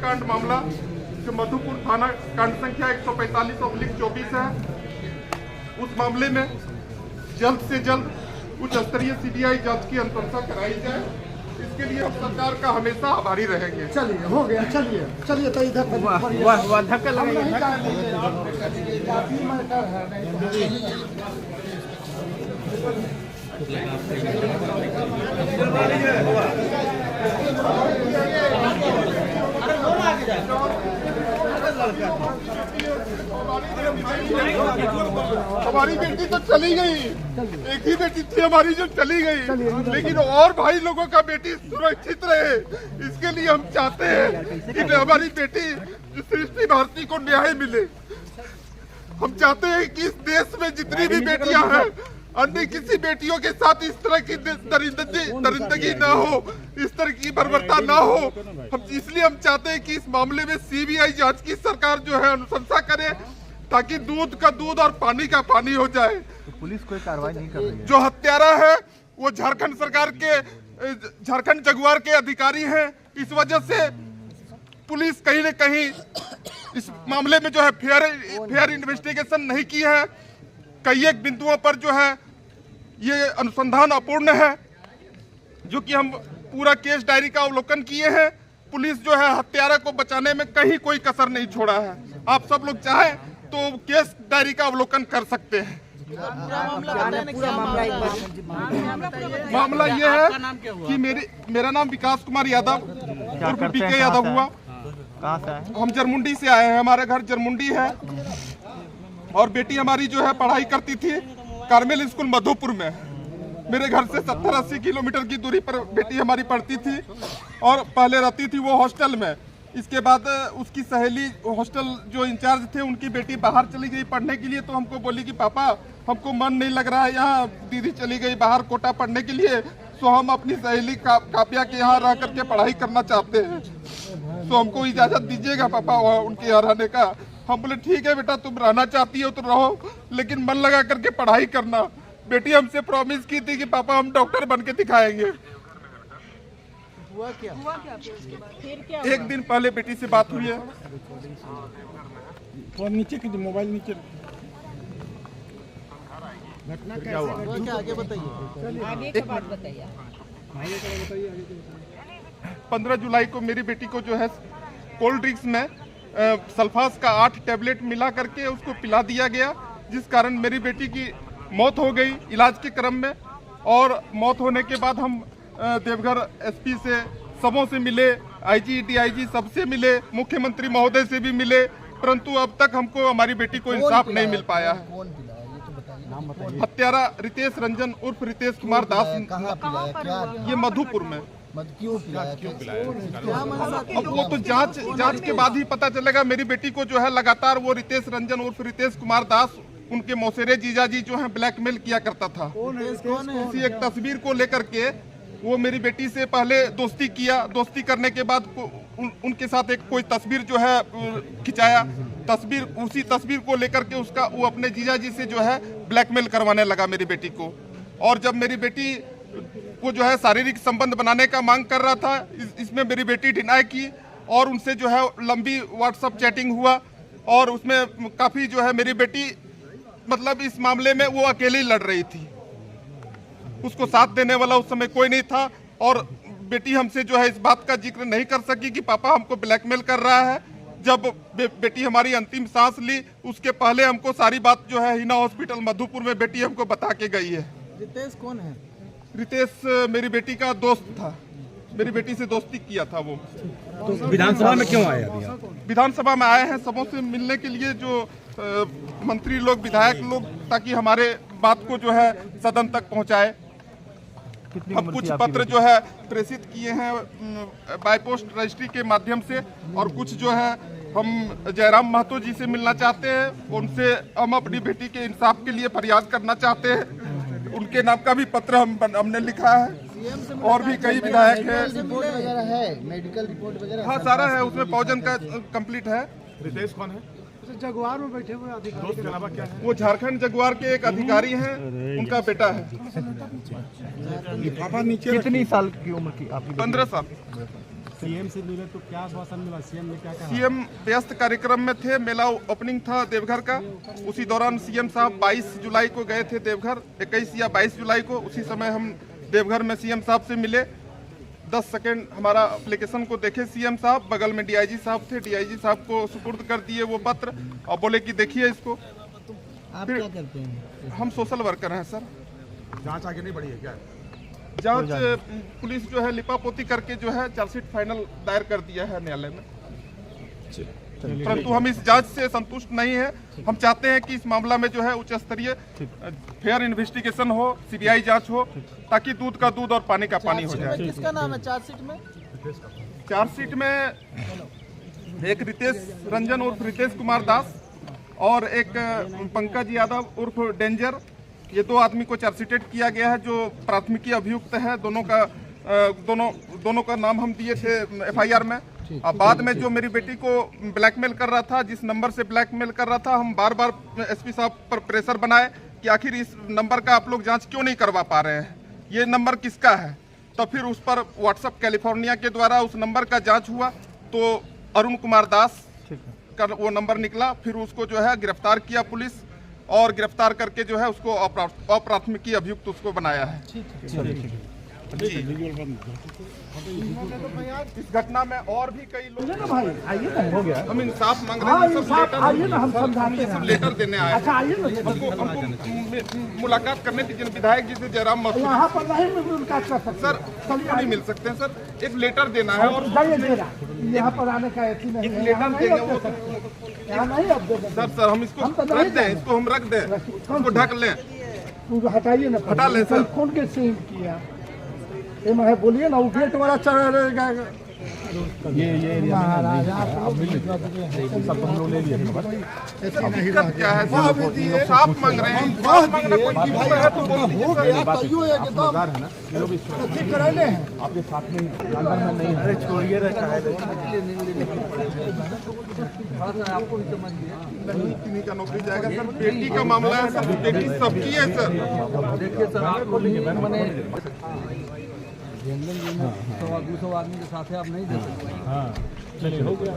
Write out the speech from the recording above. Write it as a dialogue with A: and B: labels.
A: हत्याकांड मामला जो मधुपुर थाना कांड संख्या 145/24 है, उस मामले में जल्द से जल्द उच्च स्तरीय सीबीआई जांच की अनुशंसा कराई जाए। इसके लिए हम सरकार का हमेशा आभारी रहेंगे।
B: चलिए हो गया, चलिए तो इधर
C: धक्का
A: हमारी बेटी तो चली गई, एक ही बेटी थी हमारी जो चली गई, लेकिन और भाई लोगों का बेटी सुरक्षित रहे, इसके लिए हम चाहते हैं कि हमारी बेटी सृष्टि भारती को न्याय मिले। हम चाहते हैं कि इस देश में जितनी भी बेटियां हैं, अन्य किसी बेटियों के साथ इस तरह की दरिंदगी ना हो, इस तरह की बर्बरता ना हो। हम इसलिए हम चाहते हैं कि इस मामले में सीबीआई जांच की सरकार जो है अनुशंसा करे, ताकि दूध का दूध और पानी का पानी हो जाए।
C: तो पुलिस कोई कार्रवाई नहीं कर रही है।
A: जो हत्यारा है वो झारखंड सरकार के, झारखंड जगुआर के अधिकारी हैं। इस वजह से पुलिस कहीं न कहीं इस मामले में जो है फेयर इन्वेस्टिगेशन नहीं की है। कई एक बिंदुओं पर जो है ये अनुसंधान अपूर्ण है, जो कि हम पूरा केस डायरी का अवलोकन किए हैं। पुलिस जो है हत्यारा को बचाने में कहीं कोई कसर नहीं छोड़ा है। आप सब लोग चाहें तो केस डायरी का अवलोकन कर सकते हैं। मामला ये है कि मेरा नाम विकास कुमार यादव उर्फ बीके यादव हुआ।
C: कहाँ से आए?
A: हम जरमुंडी से आए हैं, हमारा घर जरमुंडी है और बेटी हमारी जो है पढ़ाई करती थी कार्मेल स्कूल मधुपुर में। मेरे घर से 70-80 किलोमीटर की दूरी पर बेटी हमारी पढ़ती थी और पहले रहती थी वो हॉस्टल में। इसके बाद उसकी सहेली, हॉस्टल जो इंचार्ज थे, उनकी बेटी बाहर चली गई पढ़ने के लिए। तो हमको बोली कि पापा हमको मन नहीं लग रहा है यहाँ, दीदी चली गई बाहर कोटा पढ़ने के लिए, तो हम अपनी सहेली कापिया के यहाँ रह करके पढ़ाई करना चाहते हैं, तो हमको इजाज़त दीजिएगा पापा उनके यहाँ रहने का। हम बोले ठीक है बेटा, तुम रहना चाहती हो तो रहो, लेकिन मन लगा करके पढ़ाई करना। बेटी हमसे प्रॉमिस की थी कि पापा हम डॉक्टर बन के दिखाएंगे।
B: हुआ क्या?
D: फिर क्या?
A: एक दिन पहले बेटी से बात हुई है।
E: और नीचे की मोबाइल नीचे
B: घटना कैसे घटी आगे बताइए।
D: आगे की बात बताइए।
A: 15 जुलाई को मेरी बेटी को जो है कोल्ड ड्रिंक्स में सल्फास का 8 टैबलेट मिला करके उसको पिला दिया गया, जिस कारण मेरी बेटी की मौत हो गई इलाज के क्रम में। और मौत होने के बाद हम देवघर एसपी से, सबों से मिले, आईजी डीआईजी सबसे मिले, मुख्यमंत्री महोदय से भी मिले, परंतु अब तक हमको हमारी बेटी को इंसाफ नहीं मिल पाया है।
B: कौन पिलाया ये तो बताइए।
A: हत्यारा रितेश रंजन उर्फ रितेश कुमार दास,
B: कहाँ पिलाया, क्या
A: ये मधुपुर में।
B: क्यों पिलाया?
A: अब वो तो जांच के बाद ही पता चलेगा। मेरी बेटी को जो है लगातार वो रितेश रंजन उर्फ रितेश कुमार दास, उनके मौसेरे जीजाजी जो है ब्लैकमेल किया करता था। किसी एक तस्वीर को लेकर के वो मेरी बेटी से पहले दोस्ती किया, दोस्ती करने के बाद उनके साथ एक कोई तस्वीर जो है खिंचाया, उसी तस्वीर को लेकर के उसका वो अपने जीजाजी से जो है ब्लैकमेल करवाने लगा मेरी बेटी को। और जब मेरी बेटी को जो है शारीरिक संबंध बनाने का मांग कर रहा था, इसमें मेरी बेटी डिनाई की और उनसे जो है लंबी व्हाट्सएप चैटिंग हुआ और उसमें काफ़ी जो है मेरी बेटी मतलब इस मामले में वो अकेली लड़ रही थी, उसको साथ देने वाला उस समय कोई नहीं था। और बेटी हमसे जो है इस बात का जिक्र नहीं कर सकी कि पापा हमको ब्लैकमेल कर रहा है। जब बेटी हमारी अंतिम सांस ली, उसके पहले हमको सारी बात जो है हिना हॉस्पिटल मधुपुर में बेटी हमको बता के गई है।
B: रितेश कौन है?
A: रितेश मेरी बेटी का दोस्त था, मेरी बेटी से दोस्ती किया था वो।
E: तो विधानसभा में क्यों आए अभी आप?
A: विधानसभा में आए हैं सबों से मिलने के लिए, जो मंत्री लोग, विधायक लोग, ताकि हमारे बात को जो है सदन तक पहुंचाए। हम कुछ पत्र जो है प्रेषित किए हैं बाय पोस्ट रजिस्ट्री के माध्यम से, और कुछ जो है हम जयराम महतो जी से मिलना चाहते हैं, उनसे हम अपनी बेटी के इंसाफ के लिए फरियाद करना चाहते हैं। उनके नाम का भी पत्र हमने लिखा है। और भी कई विधायक हैं।
B: रिपोर्ट वगैरह है, मेडिकल रिपोर्ट वगैरह?
A: हाँ, सारा है उसमें, पौजन का कंप्लीट है।
E: रितेश कौन है?
B: जगुआर में बैठे हुए अधिकारी।
E: दोस्त के अलावा क्या है?
A: वो झारखंड जगुआर के एक अधिकारी हैं, उनका बेटा है।
E: लिफाफा नीचे
C: कितनी साल की उम्र की आपकी?
A: 15 साल।
E: सीएम से मिले तो क्या आश्वासन मिला? सीएम ने क्या कहा?
A: सीएम व्यस्त कार्यक्रम में थे, मेला ओपनिंग था देवघर का। उसी दौरान सीएम साहब 22 जुलाई को गए थे देवघर, 21 या 22 जुलाई को। उसी समय हम देवघर में सीएम साहब से मिले। 10 सेकंड हमारा एप्लीकेशन को देखे सीएम साहब, बगल में डीआईजी साहब थे, डीआईजी साहब को सुपुर्द कर दिए वो पत्र और बोले कि देखिए इसको।
B: आप
A: फिर-
B: क्या करते हैं?
A: हम सोशल वर्कर हैं सर।
E: जांच आगे नहीं बढ़ी है क्या?
A: जांच पुलिस जो है लिपापोती करके जो है चार्जशीट फाइनल दायर कर दिया है न्यायालय में, परंतु हम इस जांच से संतुष्ट नहीं है। हम चाहते हैं कि इस मामला में जो है उच्च स्तरीय फेयर इन्वेस्टिगेशन हो, सीबीआई जांच हो, ताकि दूध का दूध और पानी का पानी हो जाए।
B: किसका नाम है चार्जशीट में?
A: चार्जशीट में एक रितेश रंजन उर्फ रितेश कुमार दास और एक पंकज यादव उर्फ डेंजर, ये 2 आदमी को चार्जशीटेड किया गया है जो प्राथमिकी अभियुक्त है। दोनों का नाम हम दिए थे एफआईआर में। अब बाद में जो मेरी बेटी को ब्लैकमेल कर रहा था, जिस नंबर से ब्लैकमेल कर रहा था, हम बार बार एसपी साहब पर प्रेशर बनाए कि आखिर इस नंबर का आप लोग जांच क्यों नहीं करवा पा रहे हैं, ये नंबर किसका है। तो फिर उस पर व्हाट्सएप कैलिफोर्निया के द्वारा उस नंबर का जांच हुआ तो अरुण कुमार दास का वो नंबर निकला। फिर उसको जो है गिरफ्तार किया पुलिस और गिरफ्तार करके जो है उसको अप्राथमिकी अभियुक्त उसको बनाया है। जी। इस घटना में और भी कई लोग
E: हो गया।
A: हम इंसाफ मांग रहे हैं। हम ये सब लेटर देने आए हैं। हमको मुलाकात करने की विधायक जी से जयराम मसूद
E: यहाँ पर नहीं मुलाकात कर सकते
A: सर, हमको नहीं मिल सकते हैं सर। एक लेटर देना है और
E: यहाँ पर आने का ऐसी नहीं
A: एक
E: है।
A: लेटर देंगे वो
E: यहाँ नहीं अब दे देंगे।
A: सर हम इसको रख दें, इसको हम रख दें, इसको ढक लें।
E: तू हटाइए ना,
A: हटा लें सर।
E: कौन के सीन किया ये मैं बोलिए ना, वो गेट वाला चढ़ेगा। ये महाराजा सब हम लोग ले लिए।
A: दिक्कत क्या है सर? इंसाफ मांग रहे हैं। इंसाफ मांगना कोई कीमत है तो बोल दीजिए सर।
E: ठीक कराने हैं आपके साथ में अंदर में नहीं है। छोड़िए आपको भी समझ
A: नहीं, किन्हीं का नौकरी जाएगा सर। बेटी का मामला है सर, बेटी सबकी है सर।
B: देखिए सर, आपको मैंने 100-200 आदमी के साथ आप नहीं दे सकते।
E: चलिए हो गया।